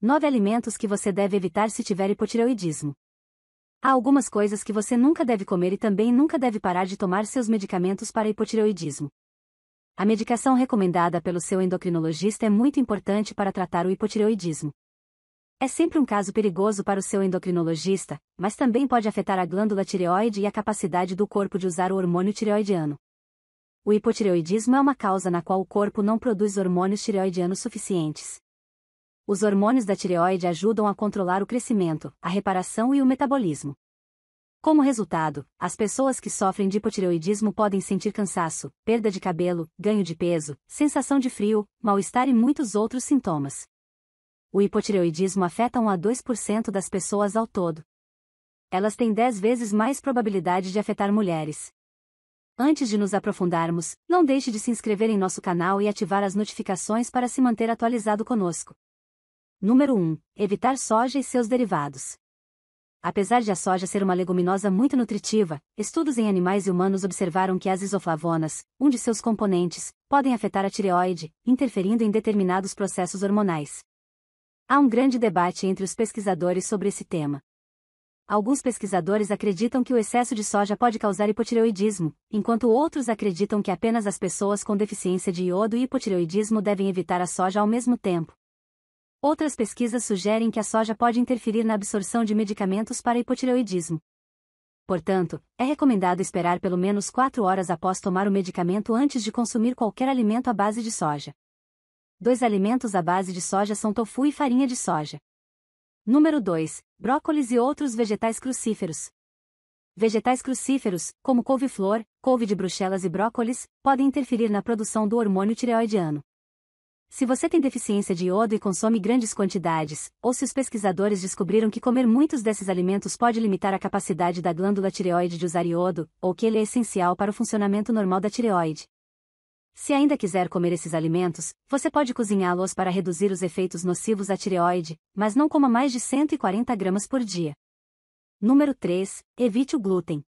9 alimentos que você deve evitar se tiver hipotireoidismo. Há algumas coisas que você nunca deve comer e também nunca deve parar de tomar seus medicamentos para hipotireoidismo. A medicação recomendada pelo seu endocrinologista é muito importante para tratar o hipotireoidismo. É sempre um caso perigoso para o seu endocrinologista, mas também pode afetar a glândula tireoide e a capacidade do corpo de usar o hormônio tireoidiano. O hipotireoidismo é uma causa na qual o corpo não produz hormônios tireoidianos suficientes. Os hormônios da tireoide ajudam a controlar o crescimento, a reparação e o metabolismo. Como resultado, as pessoas que sofrem de hipotireoidismo podem sentir cansaço, perda de cabelo, ganho de peso, sensação de frio, mal-estar e muitos outros sintomas. O hipotireoidismo afeta 1 a 2% das pessoas ao todo. Elas têm 10 vezes mais probabilidade de afetar mulheres. Antes de nos aprofundarmos, não deixe de se inscrever em nosso canal e ativar as notificações para se manter atualizado conosco. Número 1. Evitar soja e seus derivados. Apesar de a soja ser uma leguminosa muito nutritiva, estudos em animais e humanos observaram que as isoflavonas, um de seus componentes, podem afetar a tireoide, interferindo em determinados processos hormonais. Há um grande debate entre os pesquisadores sobre esse tema. Alguns pesquisadores acreditam que o excesso de soja pode causar hipotireoidismo, enquanto outros acreditam que apenas as pessoas com deficiência de iodo e hipotireoidismo devem evitar a soja ao mesmo tempo. Outras pesquisas sugerem que a soja pode interferir na absorção de medicamentos para hipotireoidismo. Portanto, é recomendado esperar pelo menos 4 horas após tomar o medicamento antes de consumir qualquer alimento à base de soja. 2 alimentos à base de soja são tofu e farinha de soja. Número 2. Brócolis e outros vegetais crucíferos. Vegetais crucíferos, como couve-flor, couve de Bruxelas e brócolis, podem interferir na produção do hormônio tireoidiano. Se você tem deficiência de iodo e consome grandes quantidades, ou se os pesquisadores descobriram que comer muitos desses alimentos pode limitar a capacidade da glândula tireoide de usar iodo, ou que ele é essencial para o funcionamento normal da tireoide. Se ainda quiser comer esses alimentos, você pode cozinhá-los para reduzir os efeitos nocivos à tireoide, mas não coma mais de 140 gramas por dia. Número 3. Evite o glúten.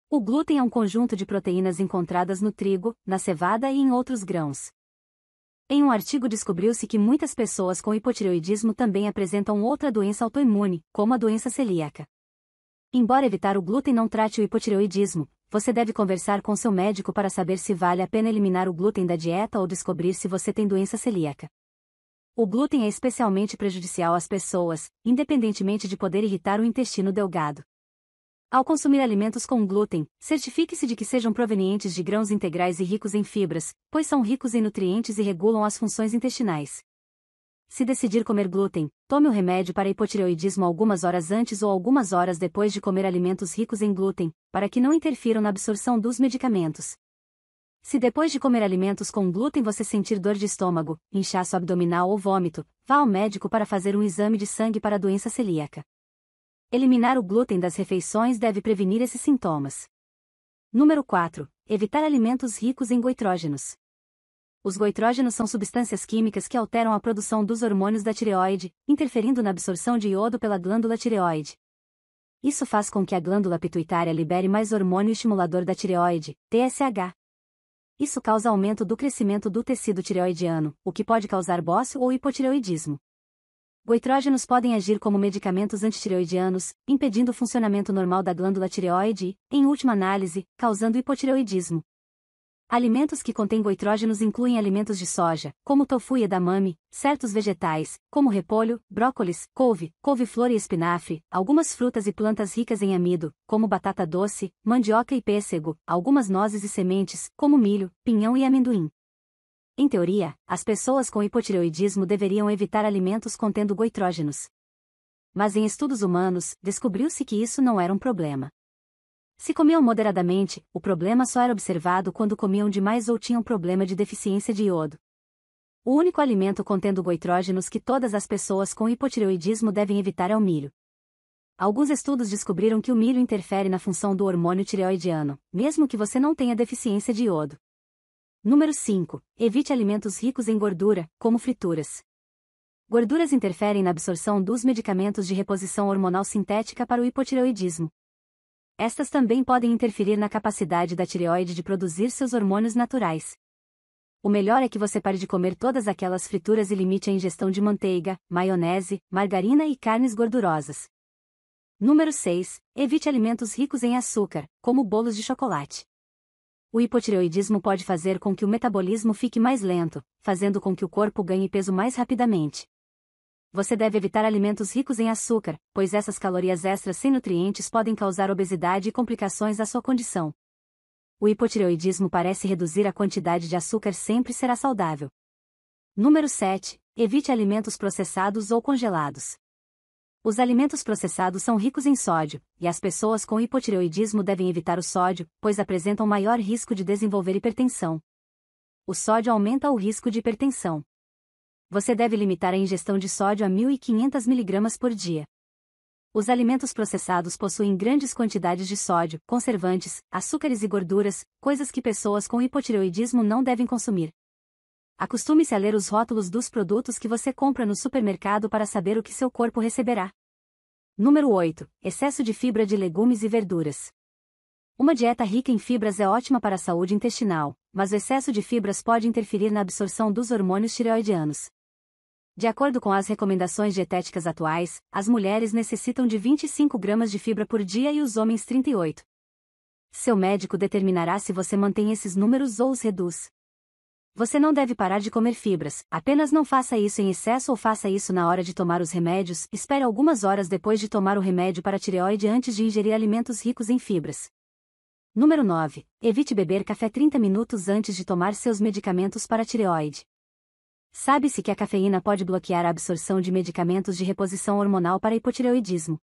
O glúten é um conjunto de proteínas encontradas no trigo, na cevada e em outros grãos. Em um artigo descobriu-se que muitas pessoas com hipotireoidismo também apresentam outra doença autoimune, como a doença celíaca. Embora evitar o glúten não trate o hipotireoidismo, você deve conversar com seu médico para saber se vale a pena eliminar o glúten da dieta ou descobrir se você tem doença celíaca. O glúten é especialmente prejudicial às pessoas, independentemente de poder irritar o intestino delgado. Ao consumir alimentos com glúten, certifique-se de que sejam provenientes de grãos integrais e ricos em fibras, pois são ricos em nutrientes e regulam as funções intestinais. Se decidir comer glúten, tome o remédio para hipotireoidismo algumas horas antes ou algumas horas depois de comer alimentos ricos em glúten, para que não interfiram na absorção dos medicamentos. Se depois de comer alimentos com glúten você sentir dor de estômago, inchaço abdominal ou vômito, vá ao médico para fazer um exame de sangue para a doença celíaca. Eliminar o glúten das refeições deve prevenir esses sintomas. Número 4. Evitar alimentos ricos em goitrógenos. Os goitrógenos são substâncias químicas que alteram a produção dos hormônios da tireoide, interferindo na absorção de iodo pela glândula tireoide. Isso faz com que a glândula pituitária libere mais hormônio estimulador da tireoide, TSH. Isso causa aumento do crescimento do tecido tireoidiano, o que pode causar bócio ou hipotireoidismo. Goitrógenos podem agir como medicamentos antitireoidianos, impedindo o funcionamento normal da glândula tireoide e, em última análise, causando hipotireoidismo. Alimentos que contêm goitrógenos incluem alimentos de soja, como tofu e edamame, certos vegetais, como repolho, brócolis, couve, couve-flor e espinafre, algumas frutas e plantas ricas em amido, como batata doce, mandioca e pêssego, algumas nozes e sementes, como milho, pinhão e amendoim. Em teoria, as pessoas com hipotireoidismo deveriam evitar alimentos contendo goitrógenos. Mas em estudos humanos, descobriu-se que isso não era um problema. Se comiam moderadamente, o problema só era observado quando comiam demais ou tinham problema de deficiência de iodo. O único alimento contendo goitrógenos que todas as pessoas com hipotireoidismo devem evitar é o milho. Alguns estudos descobriram que o milho interfere na função do hormônio tireoidiano, mesmo que você não tenha deficiência de iodo. Número 5. Evite alimentos ricos em gordura, como frituras. Gorduras interferem na absorção dos medicamentos de reposição hormonal sintética para o hipotireoidismo. Estas também podem interferir na capacidade da tireoide de produzir seus hormônios naturais. O melhor é que você pare de comer todas aquelas frituras e limite a ingestão de manteiga, maionese, margarina e carnes gordurosas. Número 6. Evite alimentos ricos em açúcar, como bolos de chocolate. O hipotireoidismo pode fazer com que o metabolismo fique mais lento, fazendo com que o corpo ganhe peso mais rapidamente. Você deve evitar alimentos ricos em açúcar, pois essas calorias extras sem nutrientes podem causar obesidade e complicações à sua condição. O hipotireoidismo parece reduzir a quantidade de açúcar sempre será saudável. Número 7. Evite alimentos processados ou congelados. Os alimentos processados são ricos em sódio, e as pessoas com hipotireoidismo devem evitar o sódio, pois apresentam maior risco de desenvolver hipertensão. O sódio aumenta o risco de hipertensão. Você deve limitar a ingestão de sódio a 1.500 mg por dia. Os alimentos processados possuem grandes quantidades de sódio, conservantes, açúcares e gorduras, coisas que pessoas com hipotireoidismo não devem consumir. Acostume-se a ler os rótulos dos produtos que você compra no supermercado para saber o que seu corpo receberá. Número 8. Excesso de fibra de legumes e verduras. Uma dieta rica em fibras é ótima para a saúde intestinal, mas o excesso de fibras pode interferir na absorção dos hormônios tireoidianos. De acordo com as recomendações dietéticas atuais, as mulheres necessitam de 25 gramas de fibra por dia e os homens 38. Seu médico determinará se você mantém esses números ou os reduz. Você não deve parar de comer fibras, apenas não faça isso em excesso ou faça isso na hora de tomar os remédios, espere algumas horas depois de tomar o remédio para a tireoide antes de ingerir alimentos ricos em fibras. Número 9. Evite beber café 30 minutos antes de tomar seus medicamentos para a tireoide. Sabe-se que a cafeína pode bloquear a absorção de medicamentos de reposição hormonal para hipotireoidismo.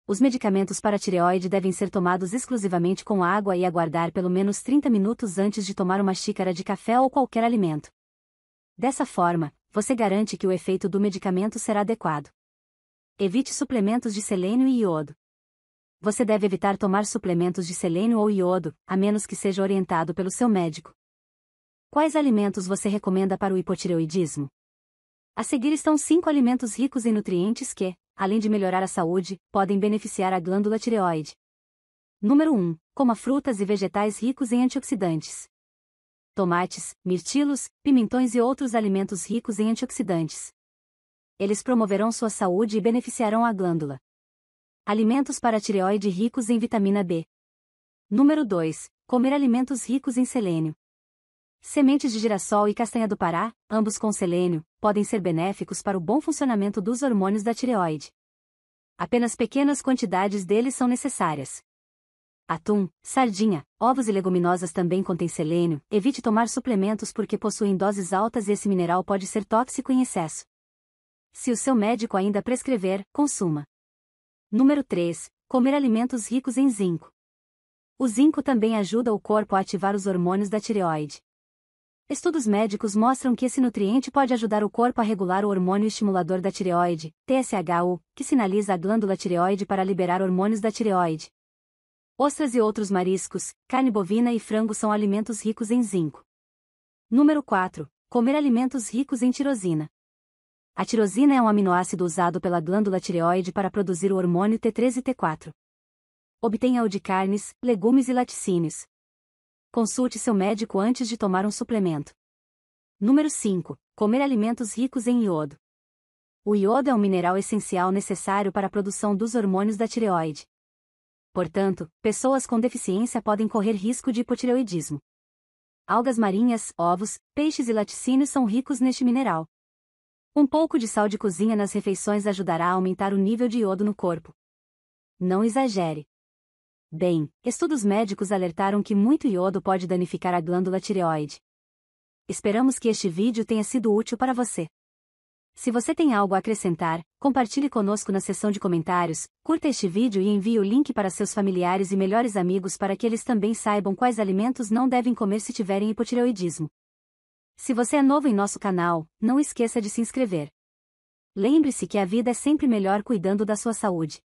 Os medicamentos para a tireoide devem ser tomados exclusivamente com água e aguardar pelo menos 30 minutos antes de tomar uma xícara de café ou qualquer alimento. Dessa forma, você garante que o efeito do medicamento será adequado. Evite suplementos de selênio e iodo. Você deve evitar tomar suplementos de selênio ou iodo, a menos que seja orientado pelo seu médico. Quais alimentos você recomenda para o hipotireoidismo? A seguir estão 5 alimentos ricos em nutrientes que, além de melhorar a saúde, podem beneficiar a glândula tireoide. Número 1. Coma frutas e vegetais ricos em antioxidantes. Tomates, mirtilos, pimentões e outros alimentos ricos em antioxidantes. Eles promoverão sua saúde e beneficiarão a glândula. Alimentos para a tireoide ricos em vitamina B. Número 2. Comer alimentos ricos em selênio. Sementes de girassol e castanha do Pará, ambos com selênio, podem ser benéficos para o bom funcionamento dos hormônios da tireoide. Apenas pequenas quantidades deles são necessárias. Atum, sardinha, ovos e leguminosas também contêm selênio. Evite tomar suplementos porque possuem doses altas e esse mineral pode ser tóxico em excesso. Se o seu médico ainda prescrever, consuma. Número 3. Comer alimentos ricos em zinco. O zinco também ajuda o corpo a ativar os hormônios da tireoide. Estudos médicos mostram que esse nutriente pode ajudar o corpo a regular o hormônio estimulador da tireoide, TSH, que sinaliza a glândula tireoide para liberar hormônios da tireoide. Ostras e outros mariscos, carne bovina e frango são alimentos ricos em zinco. Número 4. Comer alimentos ricos em tirosina. A tirosina é um aminoácido usado pela glândula tireoide para produzir o hormônio T3 e T4. Obtenha-o de carnes, legumes e laticínios. Consulte seu médico antes de tomar um suplemento. Número 5. Comer alimentos ricos em iodo. O iodo é um mineral essencial necessário para a produção dos hormônios da tireoide. Portanto, pessoas com deficiência podem correr risco de hipotireoidismo. Algas marinhas, ovos, peixes e laticínios são ricos neste mineral. Um pouco de sal de cozinha nas refeições ajudará a aumentar o nível de iodo no corpo. Não exagere. Bem, estudos médicos alertaram que muito iodo pode danificar a glândula tireoide. Esperamos que este vídeo tenha sido útil para você. Se você tem algo a acrescentar, compartilhe conosco na seção de comentários, curta este vídeo e envie o link para seus familiares e melhores amigos para que eles também saibam quais alimentos não devem comer se tiverem hipotireoidismo. Se você é novo em nosso canal, não esqueça de se inscrever. Lembre-se que a vida é sempre melhor cuidando da sua saúde.